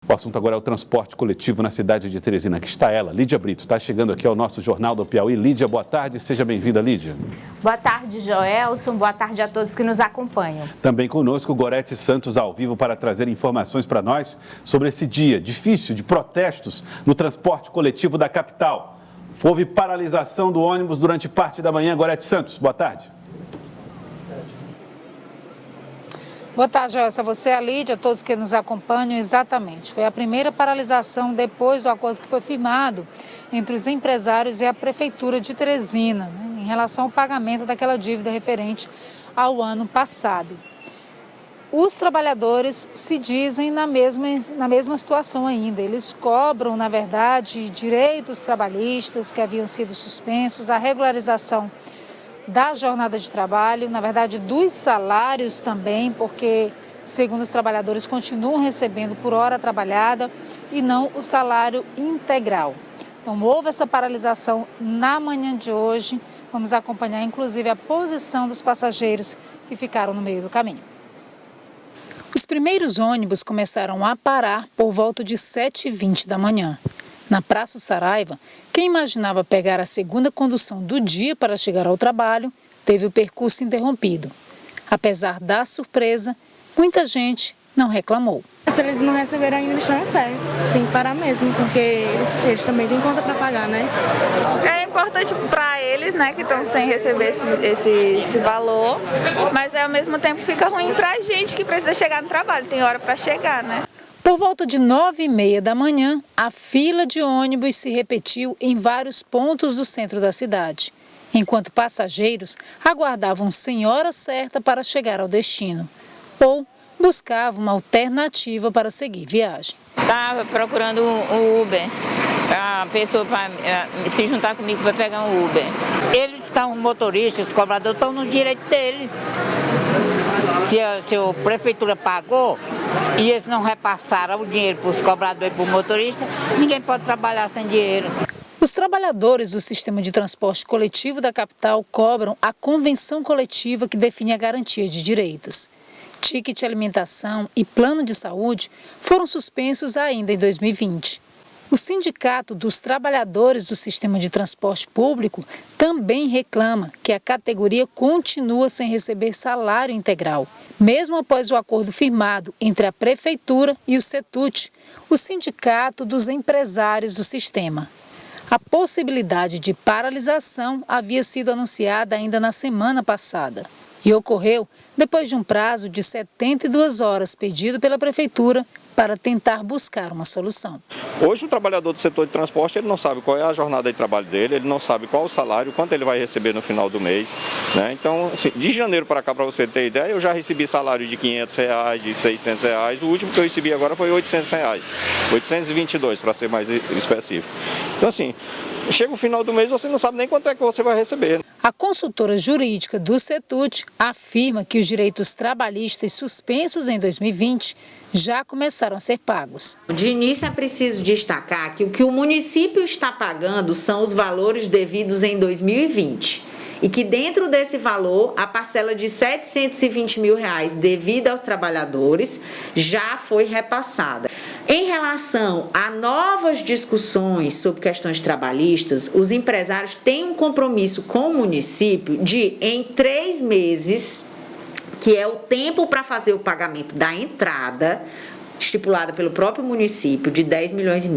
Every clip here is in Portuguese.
O assunto agora é o transporte coletivo na cidade de Teresina. Aqui está ela, Lídia Brito. Está chegando aqui ao nosso Jornal do Piauí. Lídia, boa tarde. Seja bem-vinda, Lídia. Boa tarde, Joelson. Boa tarde a todos que nos acompanham. Também conosco, Gorete Santos, ao vivo, para trazer informações para nós sobre esse dia difícil de protestos no transporte coletivo da capital. Houve paralisação do ônibus durante parte da manhã. Gorete Santos, boa tarde. Boa tarde, Joelson. Você, a Lídia, todos que nos acompanham, exatamente. Foi a primeira paralisação depois do acordo que foi firmado entre os empresários e a Prefeitura de Teresina, né, em relação ao pagamento daquela dívida referente ao ano passado. Os trabalhadores se dizem na mesma situação ainda. Eles cobram, na verdade, direitos trabalhistas que haviam sido suspensos, a regularização da jornada de trabalho, na verdade dos salários também, porque, segundo os trabalhadores, continuam recebendo por hora trabalhada e não o salário integral. Então, houve essa paralisação na manhã de hoje. Vamos acompanhar, inclusive, a posição dos passageiros que ficaram no meio do caminho. Os primeiros ônibus começaram a parar por volta de 7h20 da manhã. Na Praça Saraiva, quem imaginava pegar a segunda condução do dia para chegar ao trabalho, teve o percurso interrompido. Apesar da surpresa, muita gente não reclamou. Se eles não receberam ainda, eles estão excesso. Tem que parar mesmo, porque eles também têm conta para pagar, né? É importante para eles, né, que estão sem receber esse valor, mas ao mesmo tempo fica ruim para a gente que precisa chegar no trabalho, tem hora para chegar, né? Por volta de 9h30 da manhã, a fila de ônibus se repetiu em vários pontos do centro da cidade, enquanto passageiros aguardavam sem hora certa para chegar ao destino, ou buscavam uma alternativa para seguir viagem. Estava procurando um Uber, a pessoa para se juntar comigo para pegar um Uber. Eles estão, motoristas, os cobradores estão no direito deles. Se a prefeitura pagou e eles não repassaram o dinheiro para os cobradores e para o motorista, ninguém pode trabalhar sem dinheiro. Os trabalhadores do sistema de transporte coletivo da capital cobram a convenção coletiva que define a garantia de direitos. Ticket alimentação e plano de saúde foram suspensos ainda em 2020. O Sindicato dos Trabalhadores do Sistema de Transporte Público também reclama que a categoria continua sem receber salário integral. Mesmo após o acordo firmado entre a Prefeitura e o CETUT, o Sindicato dos Empresários do Sistema. A possibilidade de paralisação havia sido anunciada ainda na semana passada e ocorreu depois de um prazo de 72 horas pedido pela Prefeitura para tentar buscar uma solução. Hoje o trabalhador do setor de transporte ele não sabe qual é a jornada de trabalho dele, ele não sabe qual o salário, quanto ele vai receber no final do mês, né? Então, assim, de janeiro para cá, para você ter ideia, eu já recebi salário de R$500, de R$600, o último que eu recebi agora foi R$800, 822 para ser mais específico. Então, assim, chega o final do mês, você não sabe nem quanto é que você vai receber. A consultora jurídica do CETUT afirma que os direitos trabalhistas suspensos em 2020 já começaram a ser pagos. De início é preciso destacar que o que o município está pagando são os valores devidos em 2020. E que dentro desse valor, a parcela de R$720 mil devida aos trabalhadores já foi repassada. Em relação a novas discussões sobre questões trabalhistas, os empresários têm um compromisso com o município de, em 3 meses, que é o tempo para fazer o pagamento da entrada, estipulada pelo próprio município, de R$10,5 milhões,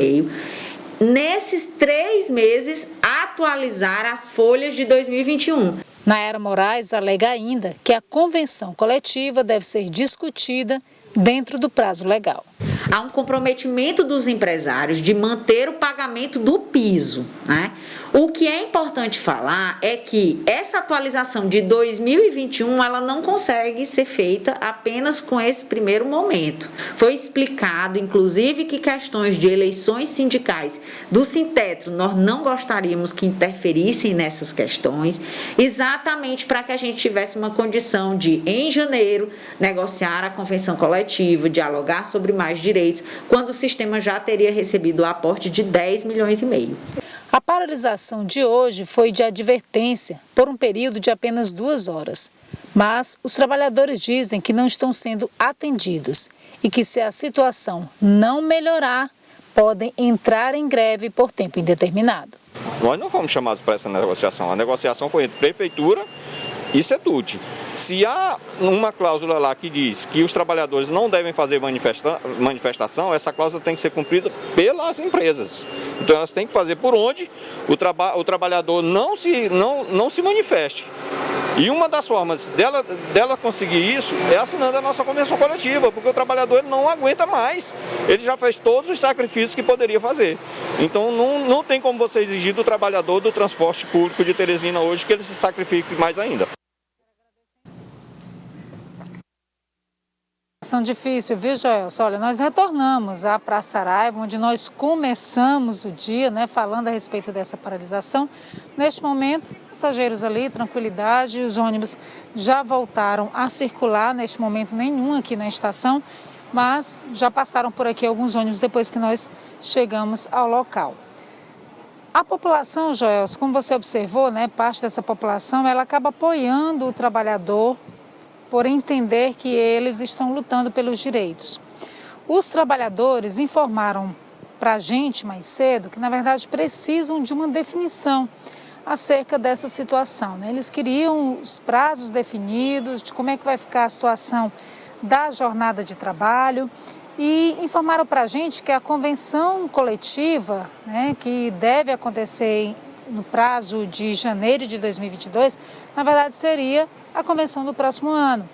nesses 3 meses, atualizar as folhas de 2021. Nayara Moraes alega ainda que a convenção coletiva deve ser discutida dentro do prazo legal. Há um comprometimento dos empresários de manter o pagamento do piso, né? O que é importante falar é que essa atualização de 2021 ela não consegue ser feita apenas com esse primeiro momento. Foi explicado, inclusive, que questões de eleições sindicais do Sintetro nós não gostaríamos que interferissem nessas questões, exatamente para que a gente tivesse uma condição de, em janeiro, negociar a convenção coletiva, dialogar sobre mais direitos, quando o sistema já teria recebido o aporte de R$10,5 milhões. A paralisação de hoje foi de advertência por um período de apenas 2 horas. Mas os trabalhadores dizem que não estão sendo atendidos e que, se a situação não melhorar, podem entrar em greve por tempo indeterminado. Nós não fomos chamados para essa negociação. A negociação foi entre Prefeitura e CETUD. Se há uma cláusula lá que diz que os trabalhadores não devem fazer manifestação, essa cláusula tem que ser cumprida pelas empresas. Então elas têm que fazer por onde o trabalhador não se manifeste. E uma das formas dela conseguir isso é assinando a nossa convenção coletiva, porque o trabalhador ele não aguenta mais. Ele já fez todos os sacrifícios que poderia fazer. Então não tem como você exigir do trabalhador do transporte público de Teresina hoje que ele se sacrifique mais ainda. Difícil, viu, Joelson? Olha, nós retornamos à Praça Saraiva, onde nós começamos o dia, falando a respeito dessa paralisação. Neste momento, passageiros ali, tranquilidade, os ônibus já voltaram a circular, neste momento nenhum aqui na estação, mas já passaram por aqui alguns ônibus depois que nós chegamos ao local. A população, Joelson, como você observou, parte dessa população, ela acaba apoiando o trabalhador por entender que eles estão lutando pelos direitos. Os trabalhadores informaram para a gente mais cedo que, na verdade, precisam de uma definição acerca dessa situação. Eles queriam os prazos definidos, de como é que vai ficar a situação da jornada de trabalho, e informaram para a gente que a convenção coletiva, que deve acontecer no prazo de janeiro de 2022, na verdade seria a convenção do próximo ano,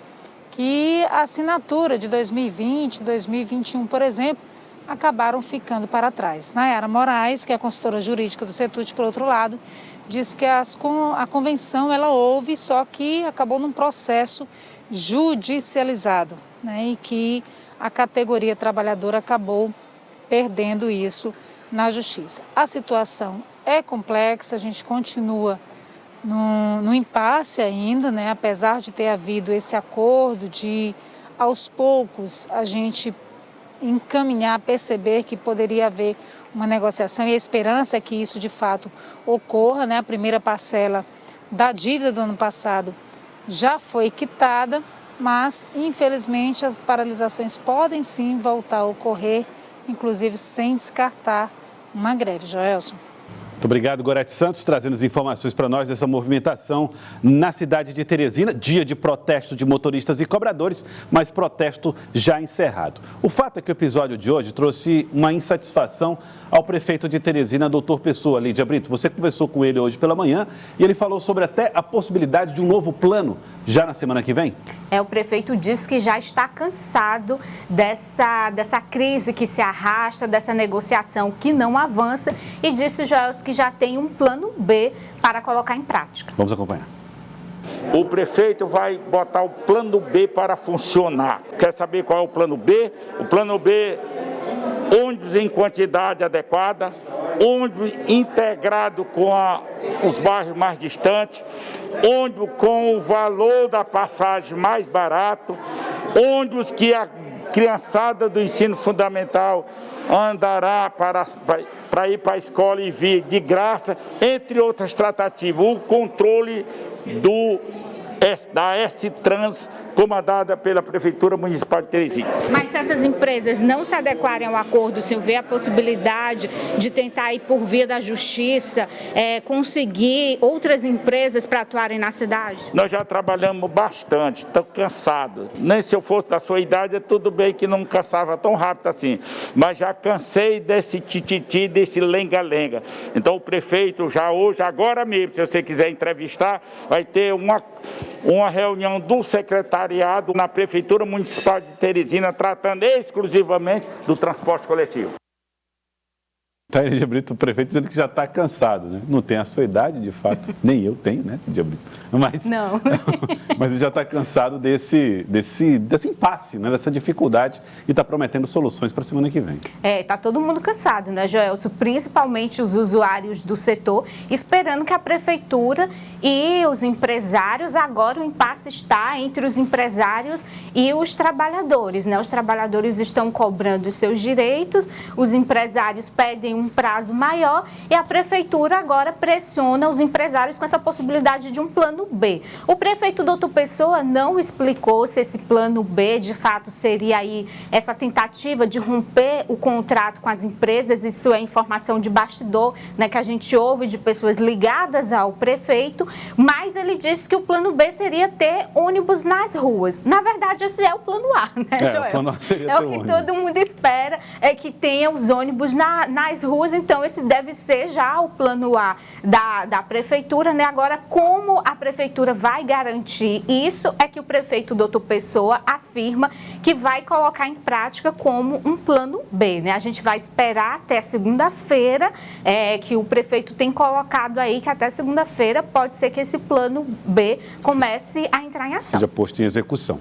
que a assinatura de 2020, 2021, por exemplo, acabaram ficando para trás. Nayara Moraes, que é a consultora jurídica do CETUD, por outro lado, diz que a convenção ela houve, só que acabou num processo judicializado, e que a categoria trabalhadora acabou perdendo isso na justiça. A situação é complexa, a gente continua no impasse ainda, apesar de ter havido esse acordo de, aos poucos, a gente encaminhar, perceber que poderia haver uma negociação, e a esperança é que isso de fato ocorra, A primeira parcela da dívida do ano passado já foi quitada, mas infelizmente as paralisações podem sim voltar a ocorrer, inclusive sem descartar uma greve. Joelson. Muito obrigado, Gorete Santos, trazendo as informações para nós dessa movimentação na cidade de Teresina, dia de protesto de motoristas e cobradores, mas protesto já encerrado. O fato é que o episódio de hoje trouxe uma insatisfação ao prefeito de Teresina, doutor Pessoa. Lídia Brito, você conversou com ele hoje pela manhã e ele falou sobre até a possibilidade de um novo plano já na semana que vem? O prefeito disse que já está cansado dessa crise que se arrasta, dessa negociação que não avança, e disse, Joelson, que já tem um plano B para colocar em prática. Vamos acompanhar. O prefeito vai botar o plano B para funcionar. Quer saber qual é o plano B? O plano B, ônibus em quantidade adequada, ônibus integrado com os bairros mais distantes, ônibus com o valor da passagem mais barato, ônibus que a criançada do ensino fundamental andará para ir para a escola e vir de graça, entre outras tratativas. O controle da S-Trans, comandada pela Prefeitura Municipal de Teresina. Mas se essas empresas não se adequarem ao acordo, se houver a possibilidade de tentar ir por via da justiça, conseguir outras empresas para atuarem na cidade? Nós já trabalhamos bastante, estou cansado. Nem se eu fosse da sua idade, tudo bem que não cansava tão rápido assim. Mas já cansei desse tititi, desse lenga-lenga. Então o prefeito já hoje, agora mesmo, se você quiser entrevistar, vai ter uma reunião do secretariado na Prefeitura Municipal de Teresina, tratando exclusivamente do transporte coletivo. Tá, Lídia Brito, o prefeito dizendo que já está cansado, Não tem a sua idade, de fato, nem eu tenho, Lídia Brito. Mas, não. Mas ele já está cansado desse impasse, dessa dificuldade, e está prometendo soluções para a semana que vem. Está todo mundo cansado, Joelson? Principalmente os usuários do setor, esperando que a prefeitura e os empresários. Agora o impasse está entre os empresários e os trabalhadores, né? Os trabalhadores estão cobrando os seus direitos, os empresários pedem um prazo maior e a prefeitura agora pressiona os empresários com essa possibilidade de um plano B. O prefeito Doutor Pessoa não explicou se esse plano B de fato seria aí essa tentativa de romper o contrato com as empresas. Isso é informação de bastidor, né, que a gente ouve de pessoas ligadas ao prefeito, mas ele disse que o plano B seria ter ônibus nas ruas. Na verdade, esse é o plano A, né, Joel? O plano A seria é o que todo mundo espera, é que tenha os ônibus nas ruas, então esse deve ser já o plano A da prefeitura, né? Agora, como a prefeitura vai garantir isso, é que o prefeito Doutor Pessoa afirma que vai colocar em prática como um plano B, né? A gente vai esperar até segunda-feira, que o prefeito tem colocado aí, que até segunda-feira pode ser que esse plano B comece a entrar em ação. Seja posto em execução.